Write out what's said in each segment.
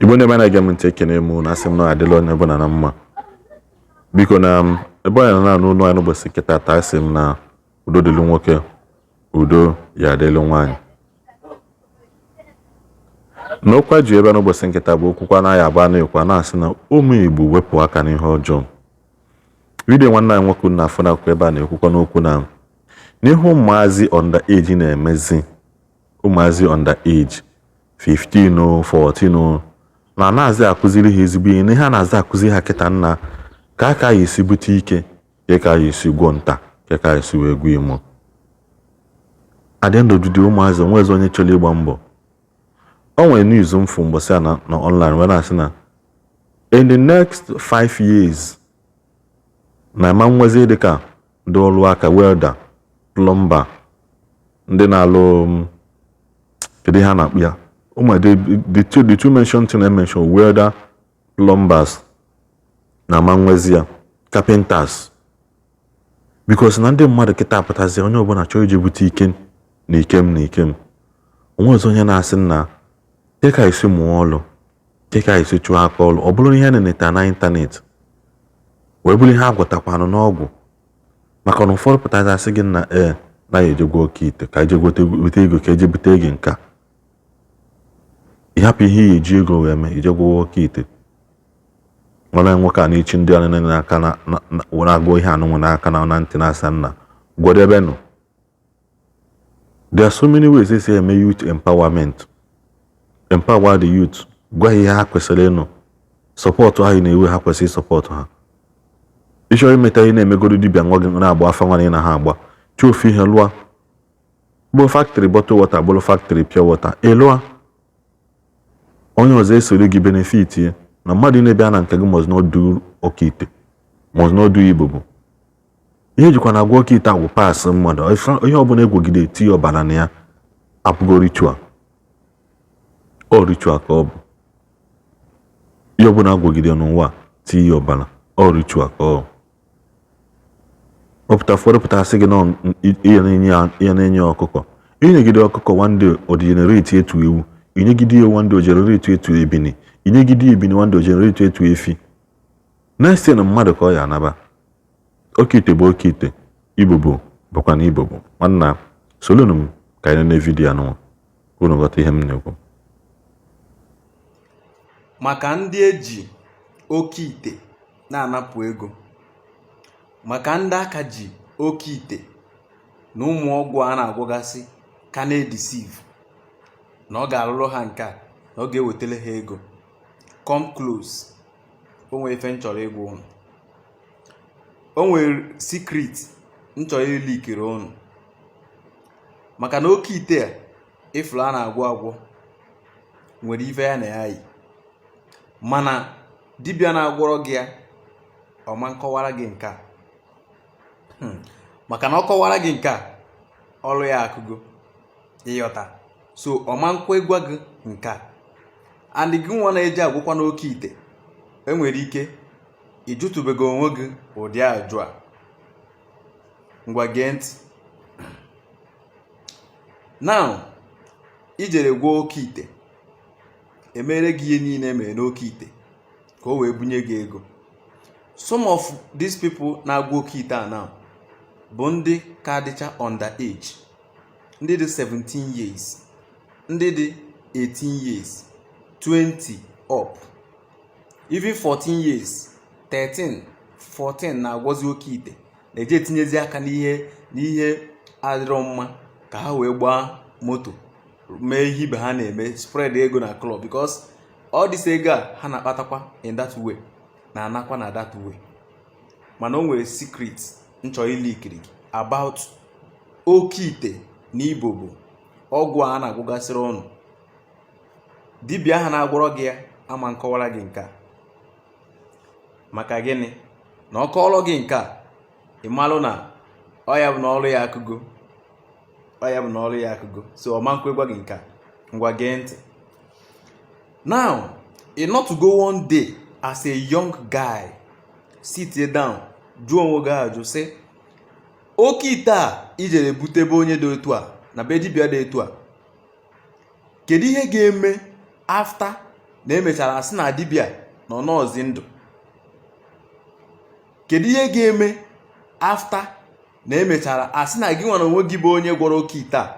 Igbo ndị mana ga ntị ekene mụ na asị m na adịla onye ọbụla na mma. Biko na ebe anyị na n'ụlọ anyị n'ụbọchị nkịta taa asị m na udo dịlụ nwoke, udo ya adịlụ nwaanyị. N'okwu ji ebe n'ụbọchị nkịta bụ okwukwa na ya agba na-ekwa na-asị na ụmụ Igbo wepụ aka n'ihe ọjọọ. Vidiyo nwanne anyị nwoke na afọ na-akwụ ebe a na-ekwukwa n'okwu na n'ihu ụmụazị under age na-emezi, ụmụazị under age 15 o 14 na na-azị akụziri ha ezigbo ihe, ha na-azị akụziri ha kịta nna ka aka ya esi bute ike, ka ya esi gwọ nta, ka ya esi wee gwụ imo. Adị ndụ jụdị ụmụazị onwezi onye chọrọ ịgba mbọ. O nwere news mfu mbọsị a na online wee na-asị na in the next 5 years na ma nwezi dịka ndị ọrụ aka, welder, plumber, ndị na-alụ kedu ha na-akpụ ya, the two mentioned thing I mentioned, welder, plumbers na ma nwezi ya, carpenters, because na ndị mmadụ kịta apụtazi onye ọbụla chọrọ iji bute ike na ikem. Onwe ọzọ onye na-asị na ka esi mụọ ọlụ, ka esi chụọ aka ọlụ, ọ bụrụ ihe na-eneta na ịntanetị wee bụrụ ihe agwọtakwanụ n'ọgwụ, maka na ụfọdụ pụtazi asị gị na na ya ejegwa Oke Ite ka eje gote ego, ka eje bute gị nka. Ịhapụ ihe ya eji ego wee mee ijegwa Oke Ite. Nwana nwoke a na-echi ndị a n'aka na were agụ ihe anụ nwe n'aka na ntị na-asa nna gwodebenụ. There are so many ways they say eme youth empowerment. Empower the youth. Gwa ihe ha kwesịrị ịnụ. Sọpọtụ ha na-ewe ha kwesịrị sọpọtụ ha. Ịchọrọ imeta ihe na-emegoro dibịa nwa gị na-agba afa nwa na ha agba. Chọọ ofu ihe lụọ. Bụ factory bottle water, bụrụ factory pure water. Lụọ. Onye ọzọ esoro gị benefit ya. Na mmadụ na-ebịa na nke gị must not do Oke Ite. Must not do Ibobo. Ihe jikwa na agwa Oke Ite agwụ pass mmadụ. Ihe ọbụla egwogide eti ọbara na ya abụgo ritual. Ọ ritual ka ọ bụ. Ihe ọbụla agwogide n'ụwa ti ọbara. Ọ ritual ka ọ. Ọpụta fọrọ pụta asị gị na ihe na-enye ọkụkọ. Inyegide ọkụkọ one day o generate etu ewu. Inyegide ewu one day o generate etu ebini. Inyegide ebini one day o generate etu efi. Next thing na mmadụ ka ọ ya anaba. Oke Ite bụ Oke Ite, Ibobo bụkwa na Ibobo. Nwanna solunu m ka anyị na vidiyo anụ unu ghọta ihe m na-ekwu. Maka ndị eji Oke Ite na-anapụ ego, maka ndị aka ji Oke Ite na ụmụ ọgwụ a na-agwọgasị ka na-edeceive na ọ ga-alụrụ ha nke a, na ọ ga-ewetele ha ego, come close. O nwere ife nchọrọ ịgwa unu. O nwere secret nchọrọ ilikere unu. Maka na Oke Ite a ifuru a na-agwọ agwọ nwere ife ya na ya yi, mana dibịa na-agwọrọ gị ya ọma nkọwara gị nke a. Maka na ọ kọwara gị nke a, ọrụ ya akụgo ịghọta. So ọma nkwa ịgwa gị nke a, and gị nwa na-eji agwụkwa n'Oke Ite enwere ike ijụtụbego onwe gị ụdị ajụ a. Ngwa gee ntị. Now ijere gwuo Oke Ite, emere gị ihe niile mere n'Oke Ite ka o wee bunye gị ego. Some of these people na-agwa Oke Ite a now bụ ndị ka dịcha under age, ndị dị 17 years, ndị dị 18 years, 20 up, even 14 years, 13, 14 na-agwọzi Oke Ite, na-eje etinyezi aka n'ihe adịrọ mma ka ha wee gbaa moto, mee ihe ibe ha na-eme, spread ego na club, because all this ego a ha na-akpatakwa in that way na anakwa na that way. Mana o nwere secret nchọ ilikiri about Oke Ite na Ibobo, ọgwụ a na-agwụgasịrị ọnụ. Dibịa ha na-agwọrọ gị ya ama nkọwara gị nke a. Maka gịnị? Na ọ kọọrọ gị nke a, ịmalụ na ọ ya bụ na ọrụ ya akụgo. So ọma nkwa ịgwa gị nke a. Ngwa gee ntị. Now, not to go one day as a young guy, sit down, jụọ onwe gị ajụ sị, Oke Ite a ijere butebe onye dị otu a na be dibịa dị otu a, kedu ihe ga-eme after na emechara asị na dibịa nọ n'ọzi ndụ. Kedu ihe ga-eme after na emechara asị na gị nwa na onwe gị bụ onye gwọrọ oke ite a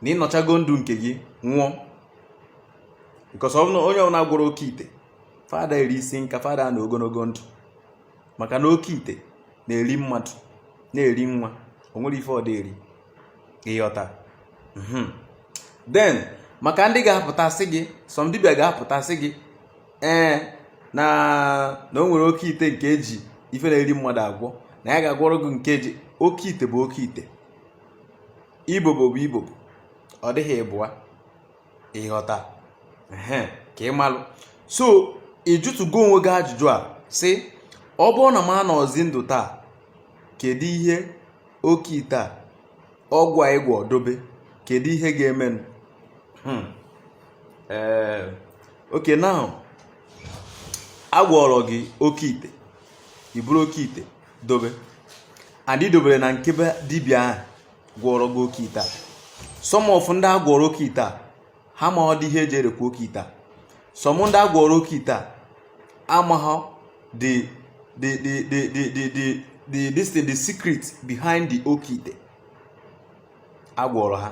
na ịnọchago ndụ nke gị nwụọ? Because onye ọbụla gwọrọ oke ite fada eri isi nka, fada na ogologo ndụ, maka na oke ite na-eri mmadụ na-eri nwa, o nwere ife ọ dị eri ịghọta. Then maka ndị ga-apụta sị gị, some dibịa ga-apụta sị gị na o nwere oke ite nke eji ife na-eri mmadụ agwọ, na ya ga-agwọrọ gị nke eji. Oke ite bụ oke ite, Ibobo bụ Ibobo, ọ dịghị ịbụa ịghọta ka ị malụ. So ịjụtụgo onwe gị ajụjụ a sị, ọ bụrụ na m anọzi ndụ taa, kedu ihe oke ite a ọgwụ a ịgwọ dobe, kedu ihe ga-eme? Okay, now agwọrọ gị oke ite, iburu oke ite dobe, adị dobere na nke be dibịa ahụ gwọrọ gị oke ite a. Some of ndị agwọrọ oke ite a ha ma ọ dị ihe eji erekwa oke ite a. Some ndị agwọrọ oke ite a amaghọ the secret behind the oke ite agwọrọ ha.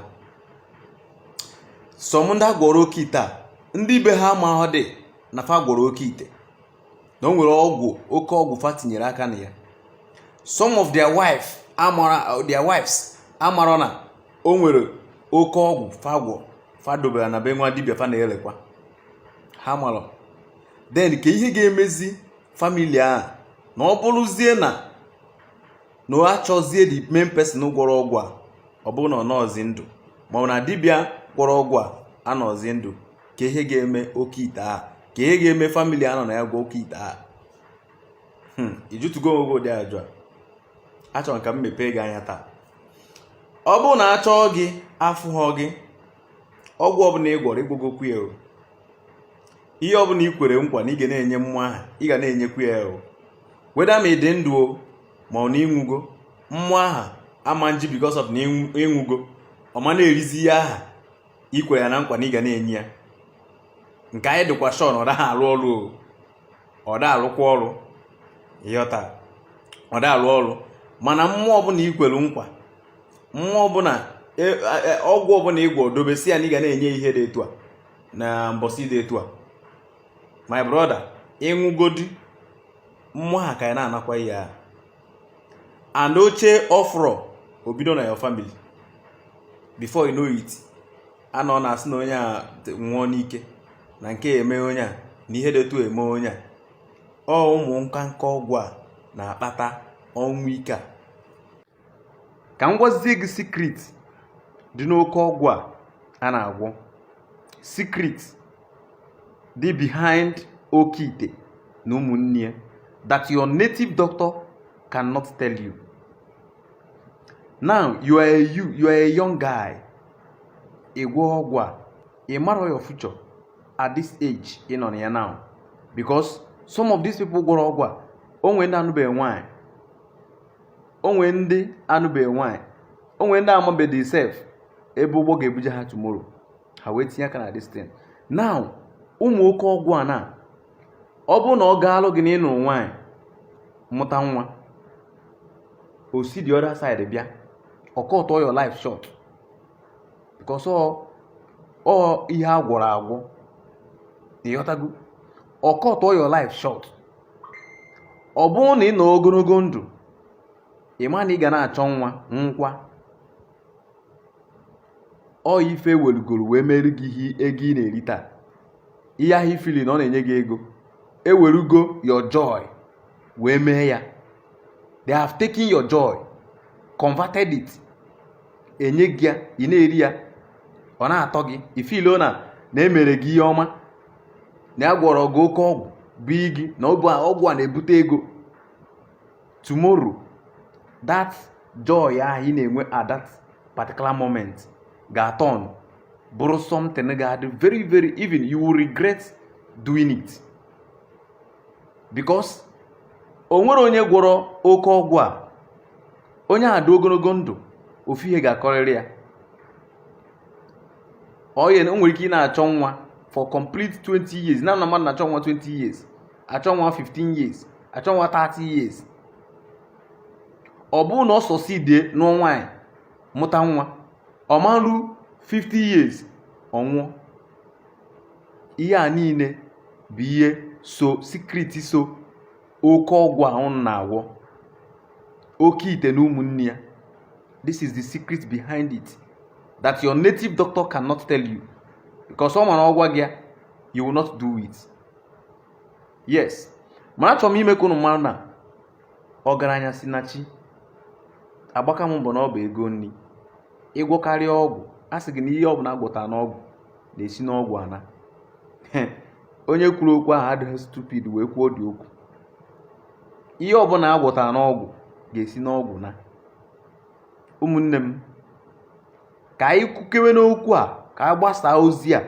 Some ndị agwọrọ oke ite a, ndị be ha amaghọ dị na fa gwọrọ oke ite, na o nwere oke ọgwụ fa tinyere aka na ya. Some of their wives amara na o nwere oke ọgwụ fa dobere na be nwa dibịa fa na-elekwa ha mara. Then ka ihe ga-emezi family a na ọ bụrụzie na o achọzie the main person gwọrọ ọgwụ a, ọ bụrụ na ọ nọzi ndụ, ma ọ na dibịa gwọrọ ọgwụ a anọzi ndụ, ka ihe ga-eme oke ite a, ka ihe ga-eme family a nọ na ya gwa oke ite a. Ijụtụgo onwe gị ụdị ajụ a? Achọrọ ka m mepee gị anya taa. Ọ bụrụ na achọọ gị afụghọ gị, ọgwụ ọbụla ị gwọrọ ịgwọgokwu ya. Ihe ọbụla ị kwere nkwa na ị ga na-enye mmụọ aha, ị ga na-enyekwu ya. Weda ma ị dị ndụ ma ọ na ịnwụgo, mmụọ aha ama nji because of na ịnwụgo, ọ ma na-erizi ihe aha ị kwere ya na nkwa na ị ga na-enye ya. Nke anyị dịkwa shọ na ọ daghị arụ ọrụ, ọ da arụkwa ọrụ ịghọta, ọ da arụ ọrụ. Mana mmụọ ọbụla ị kwere nkwa, mmụọ ọbụla ọgwụ ọbụla ị gwọ dobesi ya na ị ga na-enye ihe dị etu a na mbọsị dị etu a, my brother, ịnwụgodi mmụọ ha ka ya na-anakwa ya. And oche ọfụrọ obido na your family, before you know it, anọ na asị na onye a nwụọ n'ike, na nke eme onye a, na ihe dị etu eme onye a. Ụmụ nka ọgwụ a na-akpata ọnwụ ike a. Ka m gwazie gị secret dị n'oke ọgwụ a na-agwọ. Secret dị behind oke ite na ụmụnne ya, that your native doctor cannot tell you. Now you are a young guy, ị gwọ ọgwụ a, ị mara your future at this age ị nọ na ya now, because some of these people gwọrọ ọgwụ a, onwe ndị anụbeghị nwaanyị, onwe ndị anụbeghị nwaanyị, onwe ndị amabeghị self ebe ụgbọ ga-ebuje ha tomorrow, ha wee tinye aka na this thing. Now ụmụ oke ọgwụ a na, ọ bụrụ na ọ ga-alụ gị na ịnụrụ nwaanyị mụta nwa, o si the other side bịa, ọ cut all your life short, because ọ ihe a gwọrọ agwọ, ịghọtago, ọ cut all your life short. Ọ bụrụ na ị nọ ogologo ndụ, ị ma na ị ga na-achọ nkwa, ọ ife welugoro wee mere gị ihe ego ị na-eri taa, ihe ahụ ifili na ọ na-enye gị ego, ewerugo your joy wee mee ya. They have taken your joy, converted it, enye gị ya, ị na-eri ya, ọ na-atọ gị, ifilo na emere gị ihe ọma, na agwọrọ gị oke ọgwụ bụ gị, na ọgwụ a na-ebute ego. Tomorrow that joy ahụ ị na-enwe at that particular moment ga-turn bụrụ something ga-adị very very, even you will regret doing it, because o nwere onye gwọrọ oke ọgwụ a, onye a dị ogologo ndụ, ofu ihe ga-akọrịrị ya. O nwere ike ị na-achọ nwa for complete 20 years. Now na mmadụ na-achọ nwa 20 years, achọ nwa 15 years, achọ nwa 30 years. Ọ bụrụ na ọ succeed n'ụwa nwaanyị mụta nwa, ọ marụ 50 years ọnwụọ. Ihe a niile bụ ihe so secret so oke ọgwụ ahụ na-agwọ. Oke Ite na ụmụnne ya. This is the secret behind it that your native doctor cannot tell you, because someone ọgwa gị, you will not do it. Yes, mana achọrọ m ime ka unu mara na ọgaranya si na chi agbaka m mbọ na ọ bụ ego nri. Ịgwọkarịa ọgwụ, a sị gị na ihe ọbụla agwọta n'ọgwụ na-esi n'ọgwụ ana. Onye kwuru okwu ahụ adịghị stupid wee kwuo dị okwu. Ihe ọbụla agwọta n'ọgwụ ga-esi n'ọgwụ na. Ụmụnne m, ka anyị kwukewe n'okwu a, ka a gbasaa ozi a,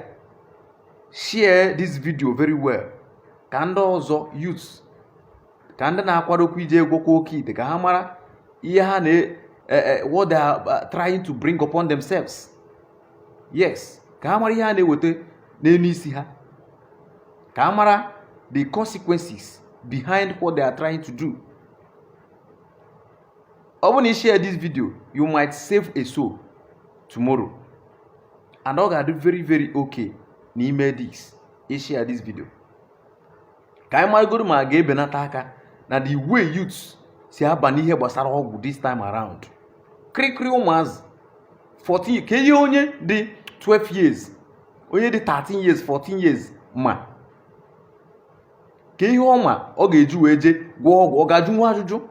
share this video very well, ka ndị ọzọ youths, ka ndị na-akwadokwa ije gwọkwa Oke Ite, ka ha mara ihe ha na what they are trying to bring upon themselves. Yes, ka ha mara ihe ha na-eweta n'elu isi ha, ka ha mara the consequences behind what they are trying to do. When you share this video, you might save a soul tomorrow. And I do very, very okay. You made this. You share this video. Ka I go to my game benataka. Na the way youths see abani here basara ogu this time around. Kri umaz 14. Ke you onye the 12 years, onye the 13 years, 14 years ma. Ke ihe ọma ọ ga-eju wee je gwọ ọgwụ, ọ ga-ajụ nwa ajụjụ.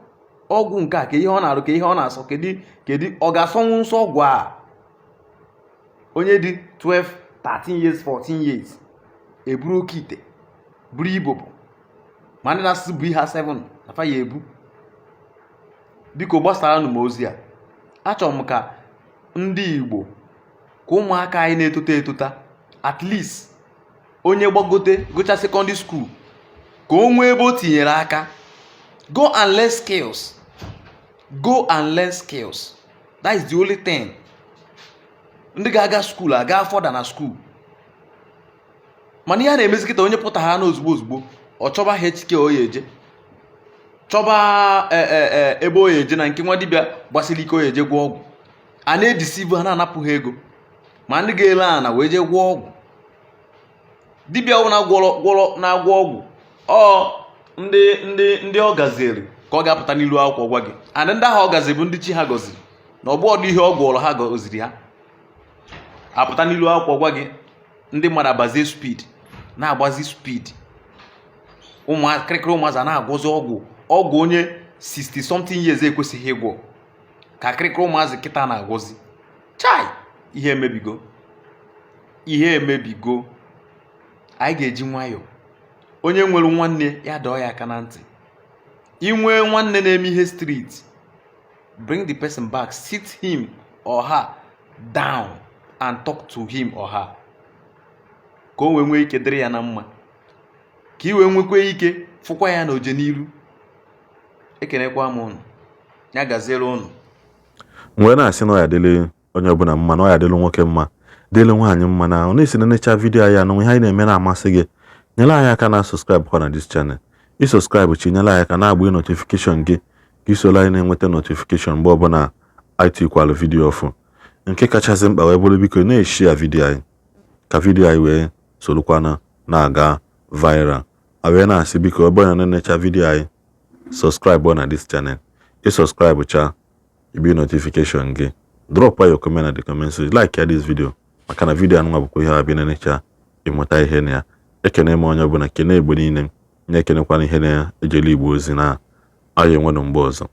Ọgwụ nke a ka ihe ọ na-arụ, ka ihe ọ na-asọ, kedu ọ ga-asọnwụ nsọ ọgwụ a? Onye dị 12, 13 years, 14 years eburu Oke Ite, buru Ibobo, ma ndị na-asụ bụ ihe 7 nafa ya ebu. Biko gbasara nụ m ozi a. Achọrọ m ka ndị Igbo, ka ụmụaka anyị na-etota at least onye gbagote gocha secondary school, ka o nwee ebe o tinyere aka. Go and learn skills. Go and learn skills. That is the only thing. Ndị ga-aga school, aga further na school. Mana ihe na-emezi kịta, onye pụta ha n'ozugbo ozugbo, ọ chọba HK oye eje, chọba ebe oye eje na nke nwa dibịa gbasiri ike oye eje gwọ ọgwụ. A na-edisivu ha, na-anapụ ha ego. Ma ndị ga-ele ana wee je gwọ ọgwụ. Dibịa ọgwụ na-agwọ ọgwụ, ndị ọ gaziri ka ọ ga-apụta n'ilu akwụkwọ gwa gị. And ndị ahụ ọ gaziri bụ ndị chi ha gọziri, na ọ bụ ọdụ ihe ọgwụ ọrụ ha gọziri ha. Apụta n'ilu akwụkwọ gwa gị, ndị mmadụ abazie speed, na-agbazi speed. Kịrịkịrị ụmụazị na-agwọzi ọgwụ onye 60 something years ekwesịghị ịgwọ, ka kịrịkịrị ụmụazị kịta na-agwọzi. Chai, ihe emebigo. Ihe emebigo. Anyị ga-eji nwayọọ. Onye nwere nwanne ya dọọ ya aka na ntị. Inwe nwanne na-eme ihe street, bring the person back, sit him or her down and talk to him or her. Ka o nwee ike dịrị ya na mma, ka iwe nwekwa ike fụkwa ya na oje n'iru. Ekenekwa m unu, ya gaziere unu. Mgbe na-asị na ọ ya dịle onye ọbụla mma, na ọ ya dịle nwoke mma, dịle nwaanyị mma, na ọ na-esi na-enecha vidiyo anyị anụ ihe anyị na-eme na-amasị gị, nyere anyị aka na subscribe kwa na this channel. Subscribe chi nyere anyị aka na-agba notification gị, ka isola anyị na-enweta notification mgbe ọbụla anyị tikwalụ vidiyo ọfụ. Nke kachasị mkpa wee bụrụ biko na-eshare vidiyo anyị, ka vidiyo anyị wee solukwana na-aga viral. Wee na-asị biko ọbụla na-enecha vidiyo anyị, subscribe na this channel. Subscribe cha ibi notification gị. Drop your comment na the comment section, like this video, maka na vidiyo anụ bụkwa ihe abịa na-enecha ịmụta ihe na ya. Ekene m onye ọbụla, kene Igbo niile, na-ekenekwana ihe na-ejele Igbo ozi na anyị enwere mgbe ọzọ.